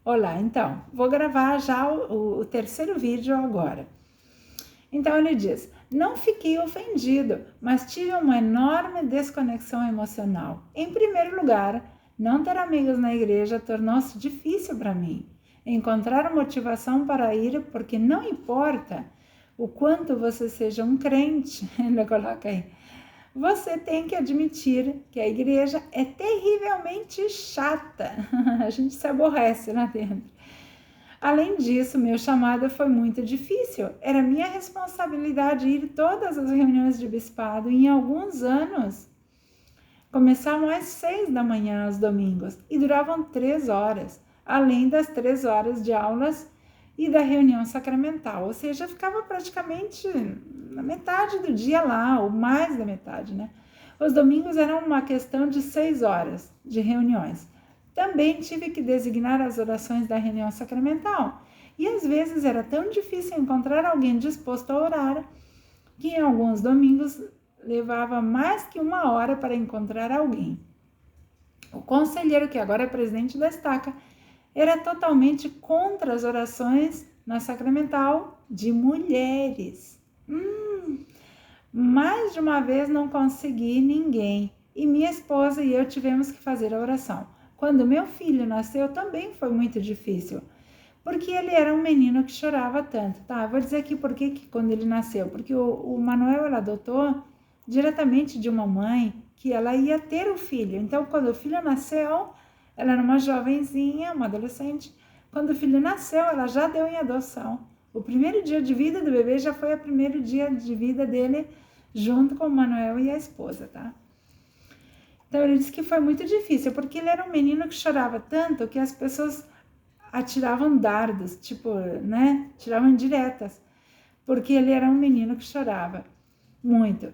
Olá, então, vou gravar já o terceiro vídeo agora. Então ele diz, não fiquei ofendido, mas tive uma enorme desconexão emocional. Em primeiro lugar, não ter amigos na igreja tornou-se difícil para mim. Encontrar motivação para ir, porque não importa o quanto você seja um crente, ele coloca aí, você tem que admitir que a igreja é terrivelmente chata. A gente se aborrece lá dentro. Além disso, meu chamado foi muito difícil. Era minha responsabilidade ir todas as reuniões de bispado e em alguns anos começavam às 6 da manhã aos domingos e duravam 3 horas, além das 3 horas de aulas e da reunião sacramental. Ou seja, ficava praticamente na metade do dia lá, ou mais da metade, né? Os domingos eram uma questão de 6 horas de reuniões. Também tive que designar as orações da reunião sacramental. E às vezes era tão difícil encontrar alguém disposto a orar, que em alguns domingos levava mais que 1 hora para encontrar alguém. O conselheiro, que agora é presidente da estaca, era totalmente contra as orações na sacramental de mulheres. Mais de uma vez não consegui ninguém e minha esposa e eu tivemos que fazer a oração. Quando meu filho nasceu também foi muito difícil, porque ele era um menino que chorava tanto, tá? Vou dizer aqui por que quando ele nasceu, porque o Manuel ela adotou diretamente de uma mãe que ela ia ter o filho. Então, quando o filho nasceu, ela era uma jovenzinha, uma adolescente. Quando o filho nasceu, ela já deu em adoção. O primeiro dia de vida do bebê já foi o primeiro dia de vida dele junto com o Manuel e a esposa, tá? Então ele disse que foi muito difícil, porque ele era um menino que chorava tanto que as pessoas atiravam dardos, tipo, né? Tiravam indiretas, porque ele era um menino que chorava muito.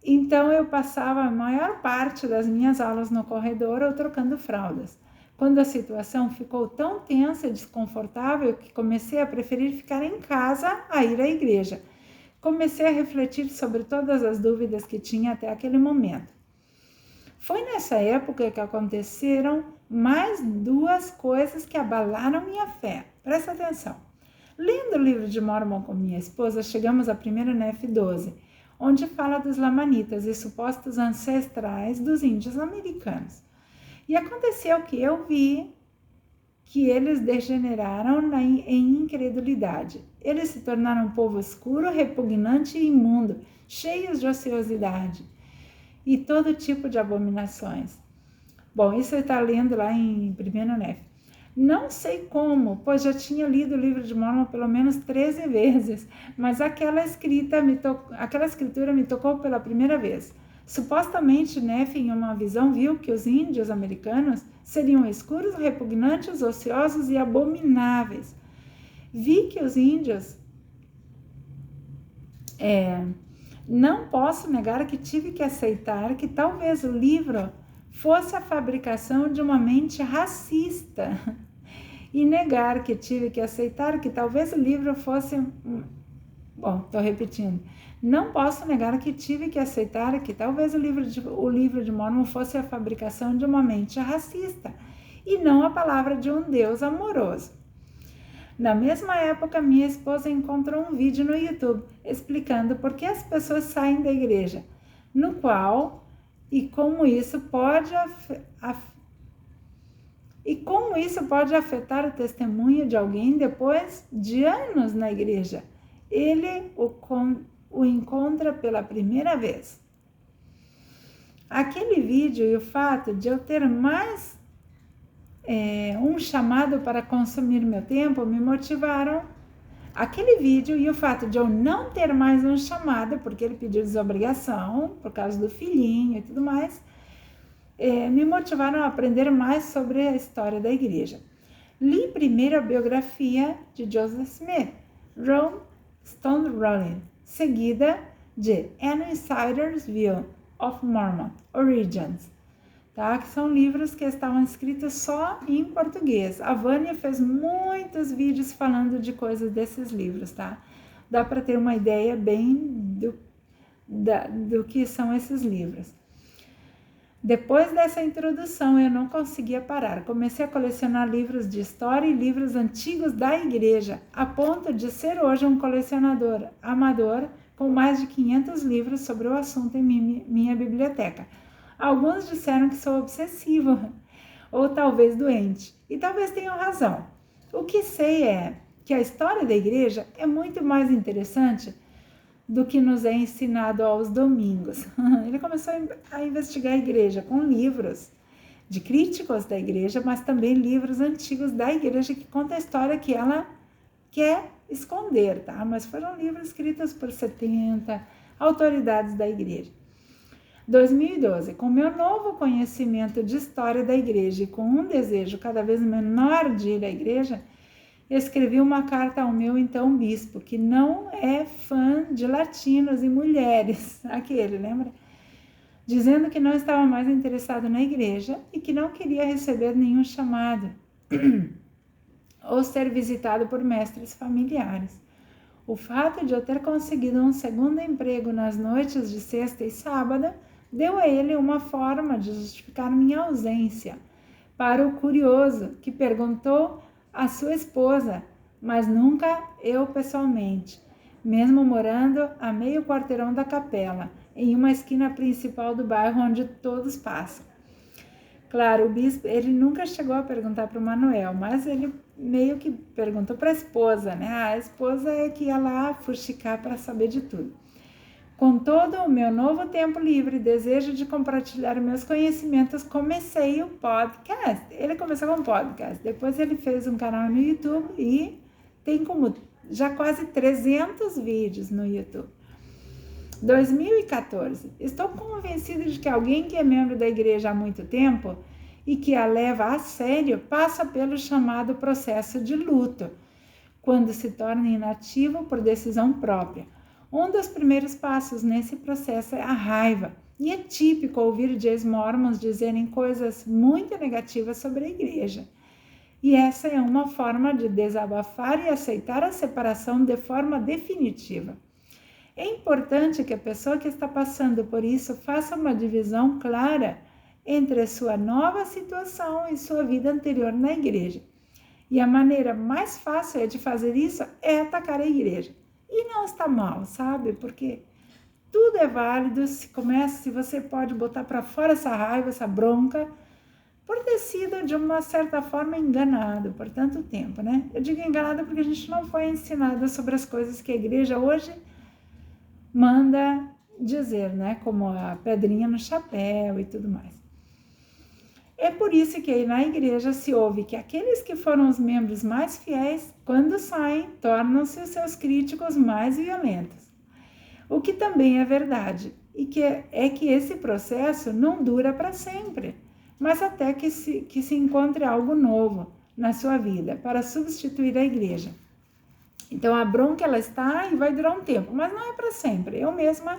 Então eu passava a maior parte das minhas aulas no corredor ou trocando fraldas. Quando a situação ficou tão tensa e desconfortável que comecei a preferir ficar em casa a ir à igreja. Comecei a refletir sobre todas as dúvidas que tinha até aquele momento. Foi nessa época que aconteceram mais 2 coisas que abalaram minha fé. Presta atenção. Lendo o livro de Mormon com minha esposa, chegamos à primeira Nef 12, onde fala dos lamanitas e supostos ancestrais dos índios americanos. E aconteceu que eu vi que eles degeneraram em incredulidade. Eles se tornaram um povo escuro, repugnante e imundo, cheios de ociosidade e todo tipo de abominações. Bom, isso eu está lendo lá em 1 Nef. Não sei como, pois já tinha lido o livro de Mormon pelo menos 13 vezes, mas aquela escritura me tocou pela primeira vez. Supostamente, Nef, em uma visão, viu que os índios americanos seriam escuros, repugnantes, ociosos e abomináveis. Vi que os índios... Não posso negar que tive que aceitar que talvez o livro fosse a fabricação de uma mente racista. E negar que tive que aceitar que talvez o livro fosse... Bom, estou repetindo. Não posso negar que tive que aceitar que talvez o livro de Mormon fosse a fabricação de uma mente racista e não a palavra de um Deus amoroso. Na mesma época, minha esposa encontrou um vídeo no YouTube explicando por que as pessoas saem da igreja, no qual e como isso pode afetar o testemunho de alguém depois de anos na igreja. Ele o encontra pela primeira vez. Aquele vídeo e o fato de eu ter mais um chamado para consumir meu tempo me motivaram. Aquele vídeo e o fato de eu não ter mais um chamado, porque ele pediu desobrigação por causa do filhinho e tudo mais, me motivaram a aprender mais sobre a história da igreja. Li primeiro a biografia de Joseph Smith, Stone Rolling, seguida de An Insider's View of Mormon Origins, tá? Que são livros que estavam escritos só em português. A Vânia fez muitos vídeos falando de coisas desses livros, tá? Dá para ter uma ideia bem do que são esses livros. Depois dessa introdução, eu não conseguia parar. Comecei a colecionar livros de história e livros antigos da igreja, a ponto de ser hoje um colecionador amador com mais de 500 livros sobre o assunto em minha biblioteca. Alguns disseram que sou obsessivo, ou talvez doente, e talvez tenham razão. O que sei é que a história da igreja é muito mais interessante do que nos é ensinado aos domingos. Ele começou a investigar a igreja com livros de críticos da igreja, mas também livros antigos da igreja que contam a história que ela quer esconder, tá? Mas foram livros escritos por 70 autoridades da igreja. 2012, com meu novo conhecimento de história da igreja e com um desejo cada vez menor de ir à igreja, escrevi uma carta ao meu então bispo, que não é fã de latinos e mulheres, aquele, lembra? Dizendo que não estava mais interessado na igreja e que não queria receber nenhum chamado ou ser visitado por mestres familiares. O fato de eu ter conseguido um segundo emprego nas noites de sexta e sábado deu a ele uma forma de justificar minha ausência. Para o curioso, que perguntou a sua esposa, mas nunca eu pessoalmente, mesmo morando a meio quarteirão da capela, em uma esquina principal do bairro onde todos passam. Claro, o bispo, ele nunca chegou a perguntar para o Manuel, mas ele meio que perguntou para a esposa, né? A esposa é que ia lá fuxicar para saber de tudo. Com todo o meu novo tempo livre e desejo de compartilhar meus conhecimentos, comecei o podcast. Ele começou com podcast, depois ele fez um canal no YouTube e tem como já quase 300 vídeos no YouTube. 2014. Estou convencido de que alguém que é membro da igreja há muito tempo e que a leva a sério passa pelo chamado processo de luto, quando se torna inativo por decisão própria. Um dos primeiros passos nesse processo é a raiva, e é típico ouvir ex-mormons dizerem coisas muito negativas sobre a igreja. E essa é uma forma de desabafar e aceitar a separação de forma definitiva. É importante que a pessoa que está passando por isso faça uma divisão clara entre a sua nova situação e sua vida anterior na igreja. E a maneira mais fácil de fazer isso é atacar a igreja. E não está mal, sabe? Porque tudo é válido, se você pode botar para fora essa raiva, essa bronca, por ter sido de uma certa forma enganado por tanto tempo, né? Eu digo enganado porque a gente não foi ensinada sobre as coisas que a igreja hoje manda dizer, né? Como a pedrinha no chapéu e tudo mais. É por isso que aí na igreja se ouve que aqueles que foram os membros mais fiéis, quando saem, tornam-se os seus críticos mais violentos. O que também é verdade, e que esse processo não dura para sempre, mas até que se encontre algo novo na sua vida para substituir a igreja. Então a bronca ela está e vai durar um tempo, mas não é para sempre. Eu mesma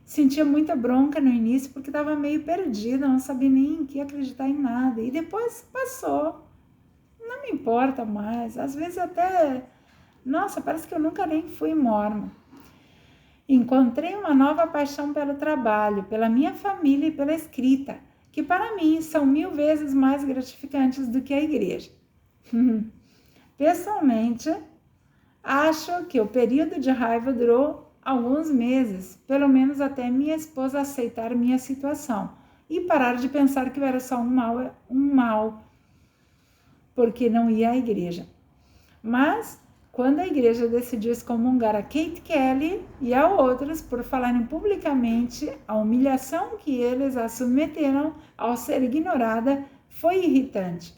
sentia muita bronca no início porque estava meio perdida, não sabia nem em que acreditar em nada. E depois passou, não me importa mais. Às vezes até, nossa, parece que eu nunca nem fui mormon. Encontrei uma nova paixão pelo trabalho, pela minha família e pela escrita, que para mim são 1000 vezes mais gratificantes do que a igreja. Pessoalmente, acho que o período de raiva durou alguns meses, pelo menos até minha esposa aceitar minha situação e parar de pensar que eu era só um mal, porque não ia à igreja. Mas, quando a igreja decidiu excomungar a Kate Kelly e a outros por falarem publicamente a humilhação que eles a submeteram ao ser ignorada, foi irritante.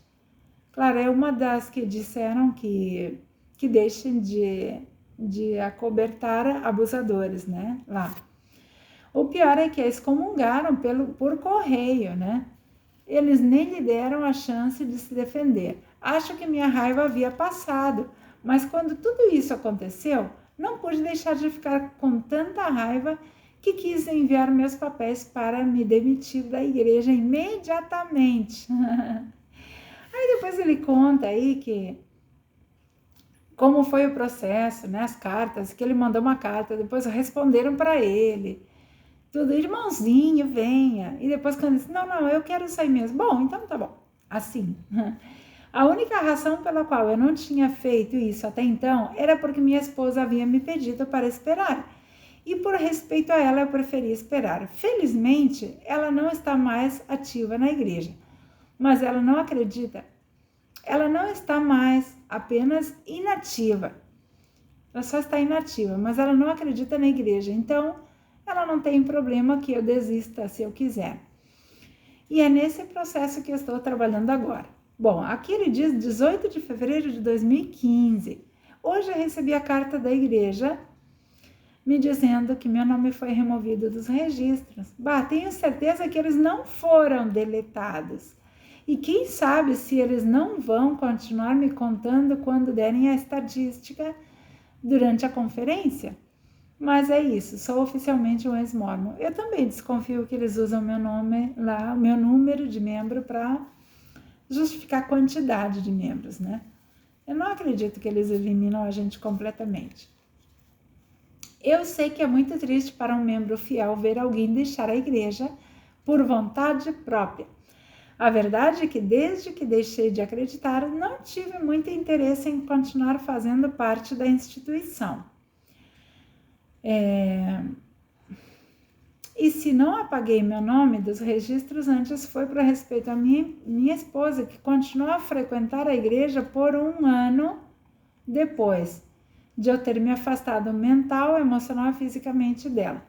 Claro, é uma das que disseram que deixem de acobertar abusadores, né, lá. O pior é que a excomungaram por correio, né? Eles nem lhe deram a chance de se defender. Acho que minha raiva havia passado, mas quando tudo isso aconteceu, não pude deixar de ficar com tanta raiva que quis enviar meus papéis para me demitir da igreja imediatamente. Aí depois ele conta aí que como foi o processo, né, as cartas, que ele mandou uma carta, depois responderam para ele, tudo, irmãozinho, venha. E depois quando disse, não, eu quero sair mesmo. Bom, então tá bom. Assim. A única razão pela qual eu não tinha feito isso até então era porque minha esposa havia me pedido para esperar. E por respeito a ela, eu preferi esperar. Felizmente, ela não está mais ativa na igreja. Mas ela não acredita. Ela não está mais apenas inativa. Ela só está inativa, mas ela não acredita na igreja. Então, ela não tem problema que eu desista se eu quiser. E é nesse processo que eu estou trabalhando agora. Bom, aqui ele diz 18 de fevereiro de 2015. Hoje eu recebi a carta da igreja me dizendo que meu nome foi removido dos registros. Tenho certeza que eles não foram deletados. E quem sabe se eles não vão continuar me contando quando derem a estatística durante a conferência. Mas é isso, sou oficialmente um ex-mórmon. Eu também desconfio que eles usam meu nome lá, meu número de membro para justificar a quantidade de membros, né? Eu não acredito que eles eliminam a gente completamente. Eu sei que é muito triste para um membro fiel ver alguém deixar a igreja por vontade própria. A verdade é que desde que deixei de acreditar, não tive muito interesse em continuar fazendo parte da instituição. E se não apaguei meu nome dos registros antes, foi por respeito à minha esposa, que continuou a frequentar a igreja por 1 ano depois de eu ter me afastado mental, emocional e fisicamente dela.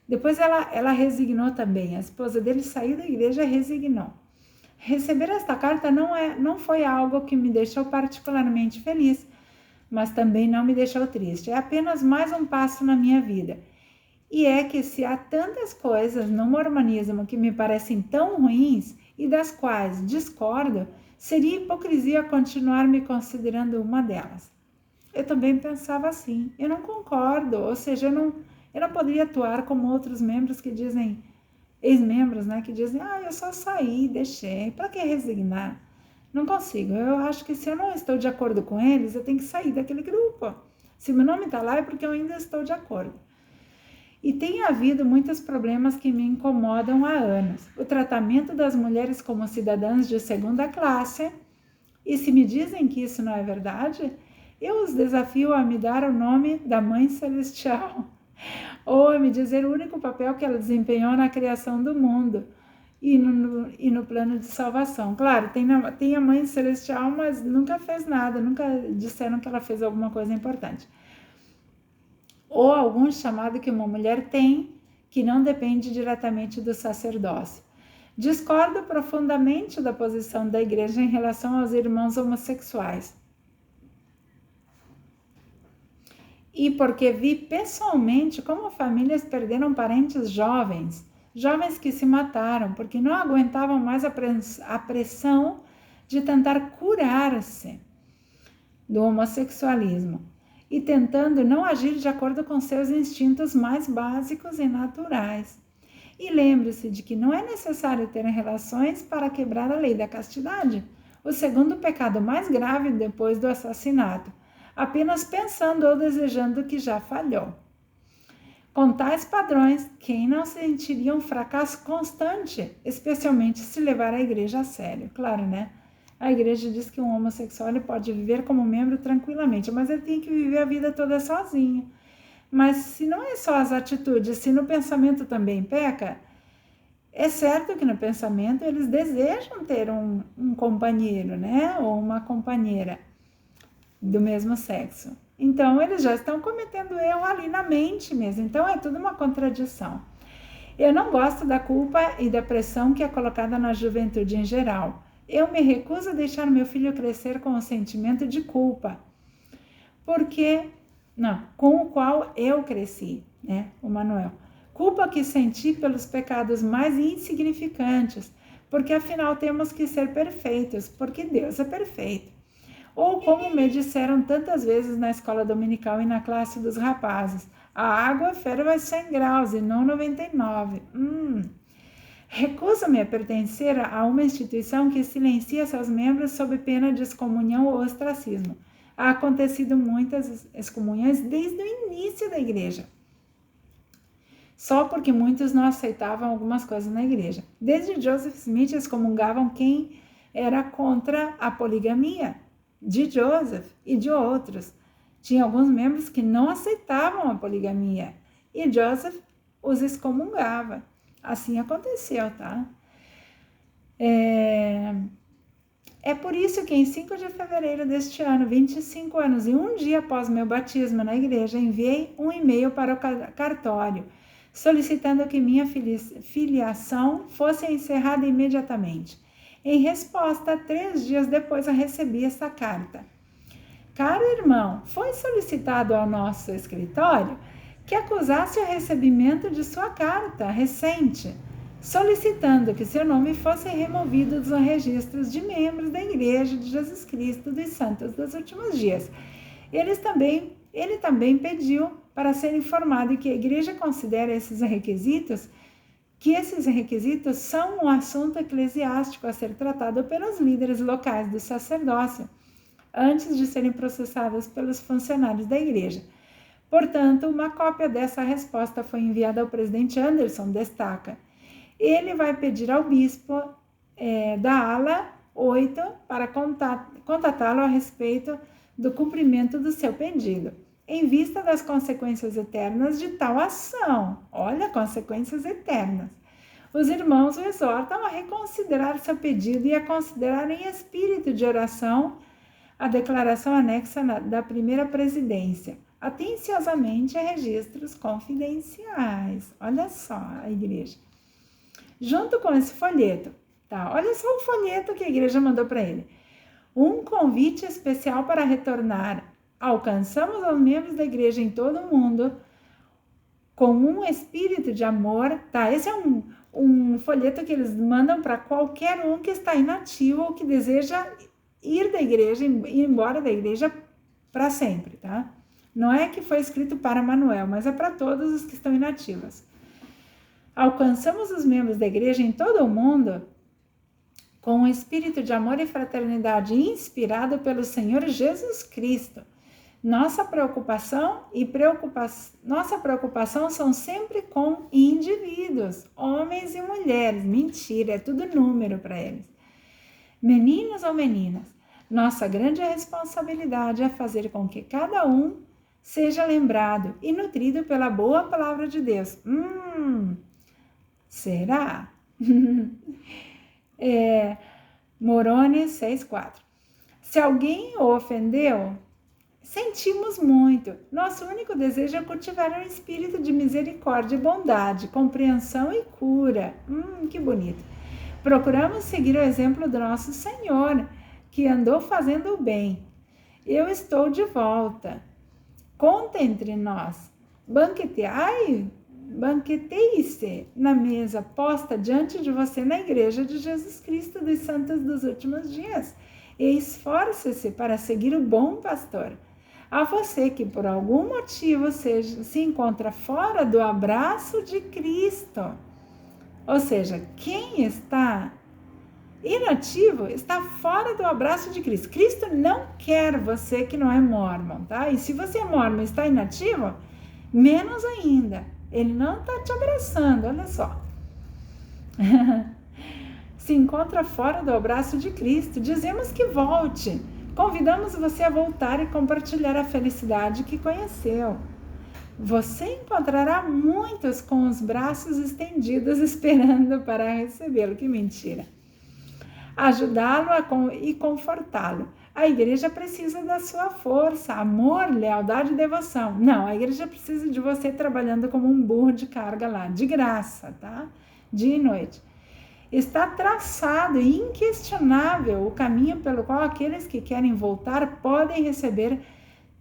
Depois ela resignou também, a esposa dele saiu da igreja e resignou. Receber esta carta não foi algo que me deixou particularmente feliz, mas também não me deixou triste. É apenas mais um passo na minha vida. E é que se há tantas coisas no mormonismo que me parecem tão ruins e das quais discordo, seria hipocrisia continuar me considerando uma delas. Eu também pensava assim, eu não concordo, ou seja, eu não poderia atuar como outros membros que dizem, ex-membros, né, que dizem, eu só saí, deixei, para que resignar? Não consigo, eu acho que se eu não estou de acordo com eles, eu tenho que sair daquele grupo. Se meu nome está lá é porque eu ainda estou de acordo. E tem havido muitos problemas que me incomodam há anos. O tratamento das mulheres como cidadãs de segunda classe, e se me dizem que isso não é verdade, eu os desafio a me dar o nome da Mãe Celestial, ou a me dizer o único papel que ela desempenhou na criação do mundo e no plano de salvação. Claro, tem a Mãe Celestial, mas nunca fez nada, nunca disseram que ela fez alguma coisa importante. Ou algum chamado que uma mulher tem, que não depende diretamente do sacerdócio. Discordo profundamente da posição da igreja em relação aos irmãos homossexuais. E porque vi pessoalmente como famílias perderam parentes jovens que se mataram, porque não aguentavam mais a pressão de tentar curar-se do homossexualismo e tentando não agir de acordo com seus instintos mais básicos e naturais. E lembre-se de que não é necessário ter relações para quebrar a lei da castidade, o segundo pecado mais grave depois do assassinato, apenas pensando ou desejando que já falhou. Com tais padrões, quem não sentiria um fracasso constante, especialmente se levar a igreja a sério? Claro, né? A igreja diz que um homossexual ele pode viver como membro tranquilamente, mas ele tem que viver a vida toda sozinho. Mas se não é só as atitudes, se no pensamento também peca, é certo que no pensamento eles desejam ter um companheiro, né? Ou uma companheira do mesmo sexo. Então, eles já estão cometendo erro ali na mente mesmo. Então, é tudo uma contradição. Eu não gosto da culpa e da pressão que é colocada na juventude em geral. Eu me recuso a deixar meu filho crescer com o sentimento de culpa, com o qual eu cresci, né, o Manuel. Culpa que senti pelos pecados mais insignificantes, porque afinal temos que ser perfeitos, porque Deus é perfeito. Ou como me disseram tantas vezes na escola dominical e na classe dos rapazes, a água ferve a 100 graus e não 99. Recuso-me a pertencer a uma instituição que silencia seus membros sob pena de excomunhão ou ostracismo. Há acontecido muitas excomunhões desde o início da igreja. só porque muitos não aceitavam algumas coisas na igreja. Desde Joseph Smith excomungavam quem era contra a poligamia, de Joseph e de outros. Tinha alguns membros que não aceitavam a poligamia e Joseph os excomungava. Assim aconteceu, tá? É por isso que em 5 de fevereiro deste ano, 25 anos e um dia após meu batismo na igreja, enviei um e-mail para o cartório, solicitando que minha filiação fosse encerrada imediatamente. Em resposta, 3 dias depois eu recebi essa carta. Caro irmão, foi solicitado ao nosso escritório que acusasse o recebimento de sua carta recente, solicitando que seu nome fosse removido dos registros de membros da Igreja de Jesus Cristo dos Santos dos Últimos Dias. Ele também pediu para ser informado que a Igreja considera que esses requisitos são um assunto eclesiástico a ser tratado pelos líderes locais do sacerdócio, antes de serem processados pelos funcionários da igreja. Portanto, uma cópia dessa resposta foi enviada ao presidente Anderson, destaca. Ele vai pedir ao bispo da ala 8 para contatá-lo a respeito do cumprimento do seu pedido, em vista das consequências eternas de tal ação. Olha, consequências eternas. Os irmãos o exortam a reconsiderar seu pedido e a considerar em espírito de oração a declaração anexa da primeira presidência, atenciosamente a registros confidenciais. Olha só a igreja. Junto com esse folheto, tá? Olha só o folheto que a igreja mandou para ele. Um convite especial para retornar. Alcançamos aos membros da igreja em todo o mundo com um espírito de amor, tá? Esse é um folheto que eles mandam para qualquer um que está inativo ou que deseja ir da igreja, ir embora da igreja para sempre, tá? Não é que foi escrito para Manuel, mas é para todos os que estão inativos. Alcançamos os membros da igreja em todo o mundo com um espírito de amor e fraternidade inspirado pelo Senhor Jesus Cristo. Nossa preocupação são sempre com indivíduos, homens e mulheres. Mentira, é tudo número para eles. Meninos ou meninas, nossa grande responsabilidade é fazer com que cada um seja lembrado e nutrido pela boa palavra de Deus. Será? Moroni 6,4. Se alguém o ofendeu, sentimos muito. Nosso único desejo é cultivar um espírito de misericórdia e bondade, compreensão e cura. Que bonito. Procuramos seguir o exemplo do nosso Senhor, que andou fazendo o bem. Eu estou de volta. Conta entre nós. Banqueteie-se na mesa posta diante de você na igreja de Jesus Cristo dos Santos dos Últimos Dias e esforce-se para seguir o bom pastor. A você que por algum motivo se encontra fora do abraço de Cristo, ou seja, quem está inativo está fora do abraço de Cristo. Cristo não quer você que não é mórmon, tá? E se você é mórmon e está inativo, menos ainda. Ele não está te abraçando, olha só. Se encontra fora do abraço de Cristo, dizemos que volte. Convidamos você a voltar e compartilhar a felicidade que conheceu. Você encontrará muitos com os braços estendidos esperando para recebê-lo. Que mentira. Ajudá-lo e confortá-lo. A igreja precisa da sua força, amor, lealdade e devoção. Não, a igreja precisa de você trabalhando como um burro de carga lá, de graça, tá? Dia e noite. Está traçado e inquestionável o caminho pelo qual aqueles que querem voltar podem receber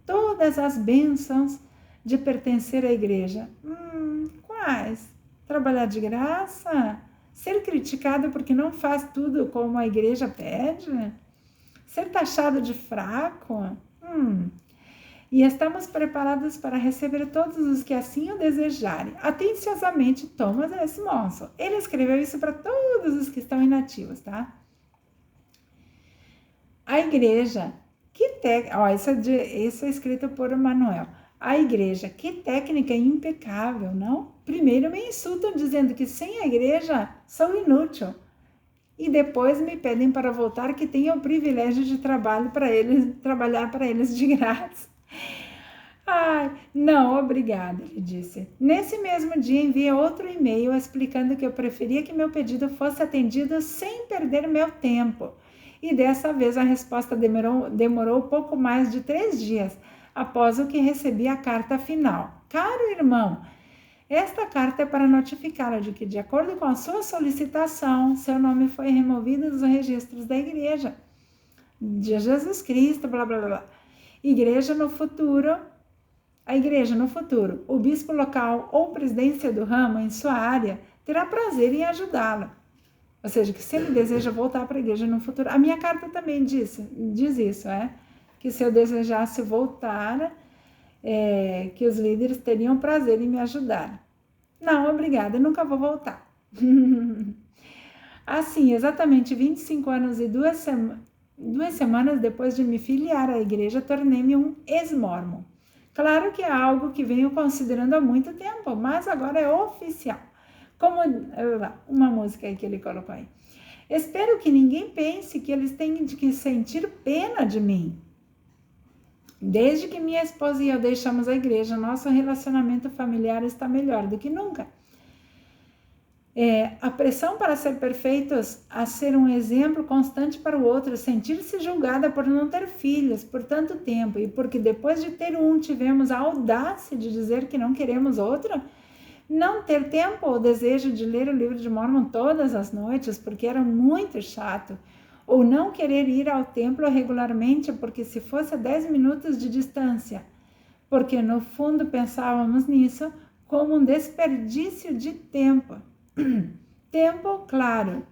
todas as bênçãos de pertencer à igreja. Quais? Trabalhar de graça? Ser criticado porque não faz tudo como a igreja pede? Ser taxado de fraco? E estamos preparados para receber todos os que assim o desejarem. Atenciosamente, Thomas S. Monson. Ele escreveu isso para todos os que estão inativos, tá? A igreja, isso é escrito por Manuel. A igreja, que técnica impecável, não? Primeiro me insultam dizendo que sem a igreja sou inútil. E depois me pedem para voltar, que tenho o privilégio de trabalhar para eles de graça. Ai, não, obrigada, ele disse. Nesse mesmo dia enviei outro e-mail explicando que eu preferia que meu pedido fosse atendido sem perder meu tempo. E dessa vez a resposta demorou pouco mais de 3 dias, após o que recebi a carta final. Caro irmão, esta carta é para notificá-lo de que, de acordo com a sua solicitação, seu nome foi removido dos registros da igreja de Jesus Cristo, blá, blá, blá. A igreja no futuro, o bispo local ou presidência do ramo em sua área terá prazer em ajudá-lo. Ou seja, que se ele deseja voltar para a igreja no futuro, a minha carta também diz isso, que se eu desejasse voltar, que os líderes teriam prazer em me ajudar. Não, obrigada, eu nunca vou voltar. Assim, exatamente 25 anos e 2 semanas depois de me filiar à igreja, tornei-me um ex-mórmon. Claro que é algo que venho considerando há muito tempo, mas agora é oficial. Como uma música aí que ele colocou aí. Espero que ninguém pense que eles têm que sentir pena de mim. Desde que minha esposa e eu deixamos a igreja, nosso relacionamento familiar está melhor do que nunca. A pressão para ser perfeitos, a ser um exemplo constante para o outro, sentir-se julgada por não ter filhos por tanto tempo e porque depois de ter um tivemos a audácia de dizer que não queremos outro, não ter tempo ou desejo de ler o livro de Mormon todas as noites porque era muito chato, ou não querer ir ao templo regularmente porque se fosse a 10 minutos de distância, porque no fundo pensávamos nisso como um desperdício de tempo. Tempo, claro,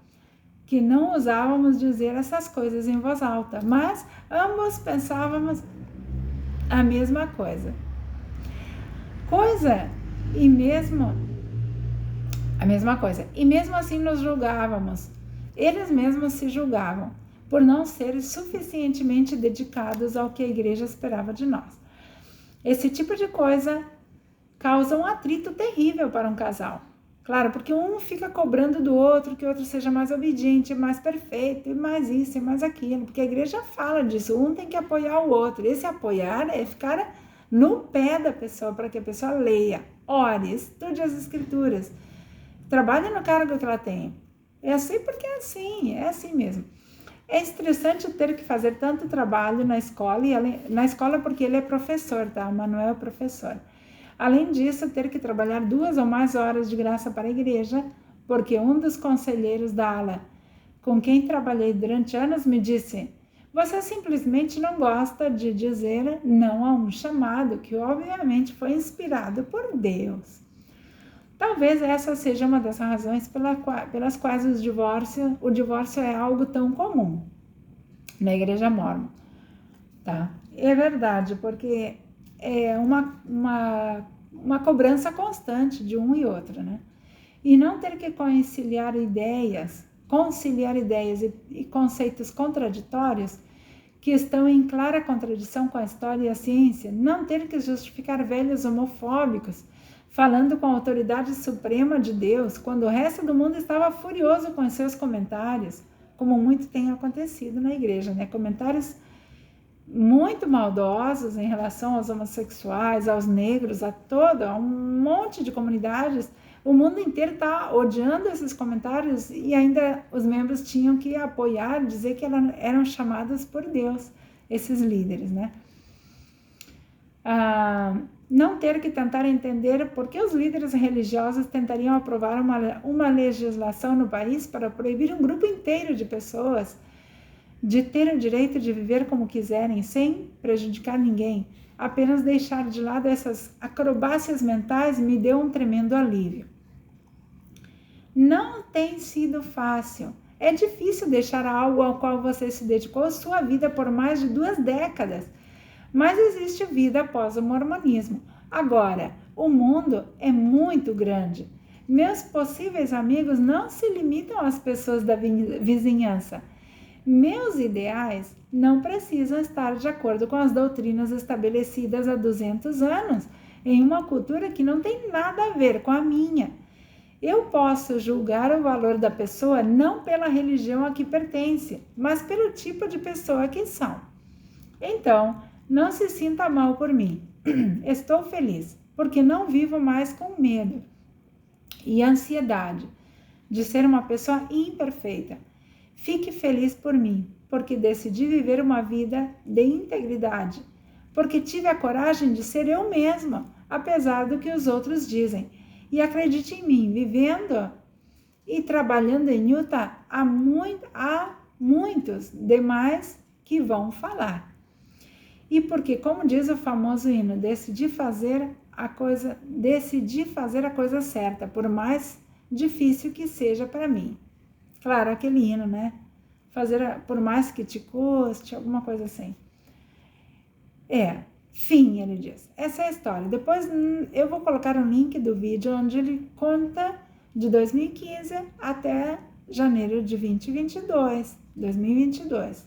que não usávamos dizer essas coisas em voz alta, mas ambos pensávamos a mesma coisa. E mesmo assim nos julgávamos. Eles mesmos se julgavam por não serem suficientemente dedicados ao que a igreja esperava de nós. Esse tipo de coisa causa um atrito terrível para um casal. Claro, porque um fica cobrando do outro que o outro seja mais obediente, mais perfeito, e mais isso e mais aquilo, porque a igreja fala disso, um tem que apoiar o outro. Esse apoiar é ficar no pé da pessoa, para que a pessoa leia, ore, estude as escrituras, trabalhe no cargo que ela tem. É assim porque é assim mesmo. É estressante ter que fazer tanto trabalho na escola, na escola porque ele é professor, tá? O Manuel é professor. Além disso, ter que trabalhar 2 ou mais horas de graça para a igreja, porque um dos conselheiros da ala, com quem trabalhei durante anos, me disse: você simplesmente não gosta de dizer não a um chamado que obviamente foi inspirado por Deus. Talvez essa seja uma das razões pelas quais o divórcio é algo tão comum na igreja mórmon, tá? É verdade, porque é uma cobrança constante de um e outro, né? E não ter que conciliar ideias e conceitos contraditórios que estão em clara contradição com a história e a ciência, não ter que justificar velhos homofóbicos falando com a autoridade suprema de Deus, quando o resto do mundo estava furioso com os seus comentários, como muito tem acontecido na igreja, né? Comentários muito maldosos em relação aos homossexuais, aos negros, a um monte de comunidades. O mundo inteiro está odiando esses comentários e ainda os membros tinham que apoiar, dizer que eram chamados por Deus, esses líderes, né? Não ter que tentar entender por que os líderes religiosos tentariam aprovar uma legislação no país para proibir um grupo inteiro de pessoas de ter o direito de viver como quiserem, sem prejudicar ninguém. Apenas deixar de lado essas acrobácias mentais me deu um tremendo alívio. Não tem sido fácil. É difícil deixar algo ao qual você se dedicou sua vida por mais de 2 décadas. Mas existe vida após o mormonismo. Agora, o mundo é muito grande. Meus possíveis amigos não se limitam às pessoas da vizinhança. Meus ideais não precisam estar de acordo com as doutrinas estabelecidas há 200 anos, em uma cultura que não tem nada a ver com a minha. Eu posso julgar o valor da pessoa não pela religião a que pertence, mas pelo tipo de pessoa que são. Então, não se sinta mal por mim. Estou feliz, porque não vivo mais com medo e ansiedade de ser uma pessoa imperfeita. Fique feliz por mim, porque decidi viver uma vida de integridade, porque tive a coragem de ser eu mesma, apesar do que os outros dizem. E acredite em mim, vivendo e trabalhando em Utah, há muitos demais que vão falar. E porque, como diz o famoso hino, decidi fazer a coisa certa, por mais difícil que seja para mim. Claro, aquele hino, né? Fazer por mais que te custe, alguma coisa assim. Fim, ele diz. Essa é a história. Depois eu vou colocar um link do vídeo onde ele conta de 2015 até janeiro de 2022.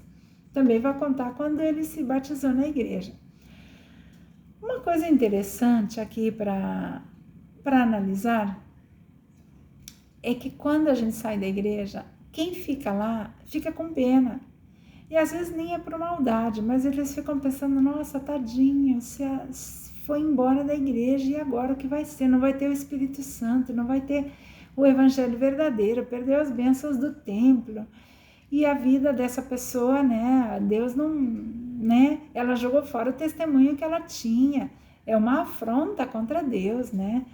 Também vai contar quando ele se batizou na igreja. Uma coisa interessante aqui para analisar é que quando a gente sai da igreja, quem fica lá fica com pena. E às vezes nem é por maldade, mas eles ficam pensando, nossa, tadinho, foi embora da igreja e agora o que vai ser? Não vai ter o Espírito Santo, não vai ter o Evangelho verdadeiro, perdeu as bênçãos do templo. E a vida dessa pessoa, né, Deus não, né, ela jogou fora o testemunho que ela tinha. É uma afronta contra Deus, né?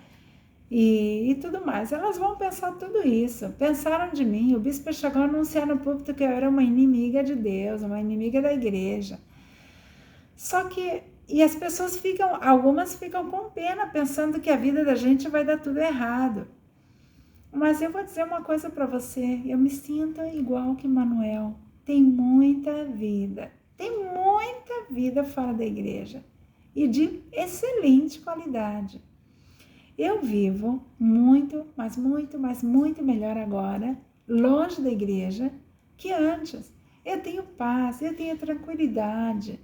E tudo mais. Elas vão pensar tudo isso. Pensaram de mim. O bispo chegou a anunciar no púlpito que eu era uma inimiga de Deus, uma inimiga da igreja. Só que, e as pessoas algumas ficam com pena, pensando que a vida da gente vai dar tudo errado. Mas eu vou dizer uma coisa para você. Eu me sinto igual que Manuel. Tem muita vida fora da igreja. E de excelente qualidade. Eu vivo muito melhor agora, longe da igreja, que antes. Eu tenho paz, eu tenho tranquilidade,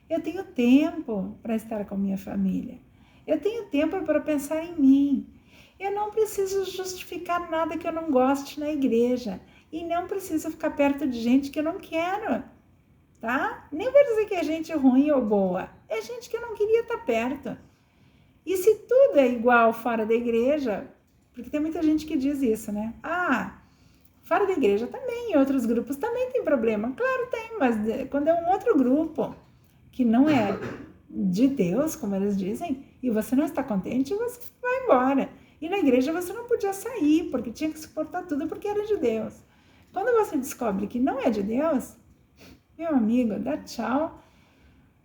eu tenho tempo para estar com minha família, eu tenho tempo para pensar em mim. Eu não preciso justificar nada que eu não goste na igreja e não preciso ficar perto de gente que eu não quero, tá? Nem vou dizer que é gente ruim ou boa, é gente que eu não queria estar perto. E se tudo é igual fora da igreja, porque tem muita gente que diz isso, né? Fora da igreja também, em outros grupos também tem problema. Claro, tem, mas quando é um outro grupo que não é de Deus, como eles dizem, e você não está contente, você vai embora. E na igreja você não podia sair, porque tinha que suportar tudo porque era de Deus. Quando você descobre que não é de Deus, meu amigo, dá tchau,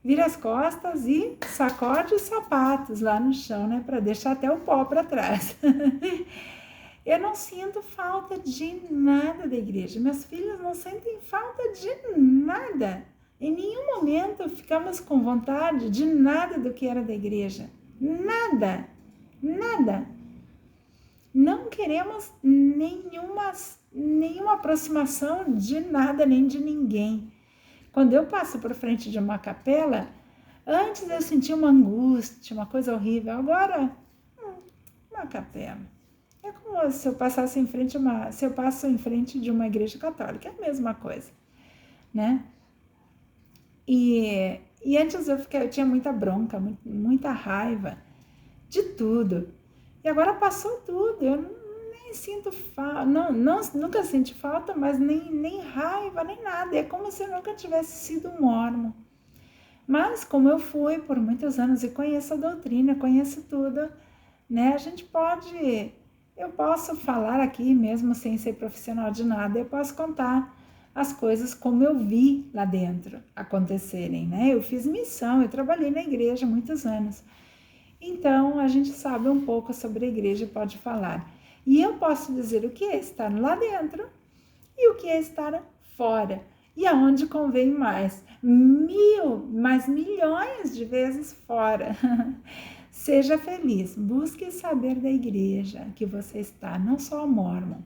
vira as costas e sacode os sapatos lá no chão, né? Para deixar até o pó para trás. Eu não sinto falta de nada da igreja. Meus filhos não sentem falta de nada. Em nenhum momento ficamos com vontade de nada do que era da igreja. Nada. Não queremos nenhuma aproximação de nada nem de ninguém. Quando eu passo por frente de uma capela, antes eu sentia uma angústia, uma coisa horrível. Agora, uma capela. É como se eu passasse se eu passo em frente de uma igreja católica, é a mesma coisa, né? E antes eu tinha muita bronca, muita raiva de tudo. E agora passou tudo, eu nem sinto falta, nunca senti falta, mas nem raiva, nem nada. É como se eu nunca tivesse sido um mormon. Mas como eu fui por muitos anos e conheço a doutrina, conheço tudo, né? Eu posso falar aqui mesmo sem ser profissional de nada, eu posso contar as coisas como eu vi lá dentro acontecerem, né? Eu fiz missão, eu trabalhei na igreja há muitos anos. Então, a gente sabe um pouco sobre a igreja e pode falar. E eu posso dizer o que é estar lá dentro e o que é estar fora. E aonde convém mais? Milhões de vezes fora. Seja feliz, busque saber da igreja que você está, não só a Mormon.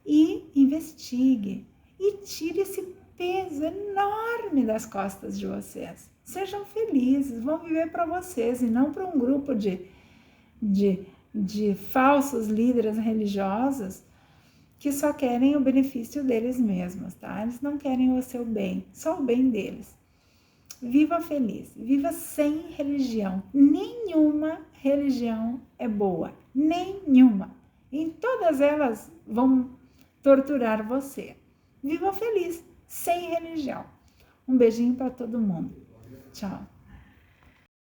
E investigue e tire esse peso enorme das costas de vocês. Sejam felizes, vão viver para vocês e não para um grupo de falsos líderes religiosos que só querem o benefício deles mesmos, tá? Eles não querem o seu bem, só o bem deles. Viva feliz, viva sem religião. Nenhuma religião é boa, nenhuma. E todas elas vão torturar você. Viva feliz, sem religião. Um beijinho para todo mundo. Tchau.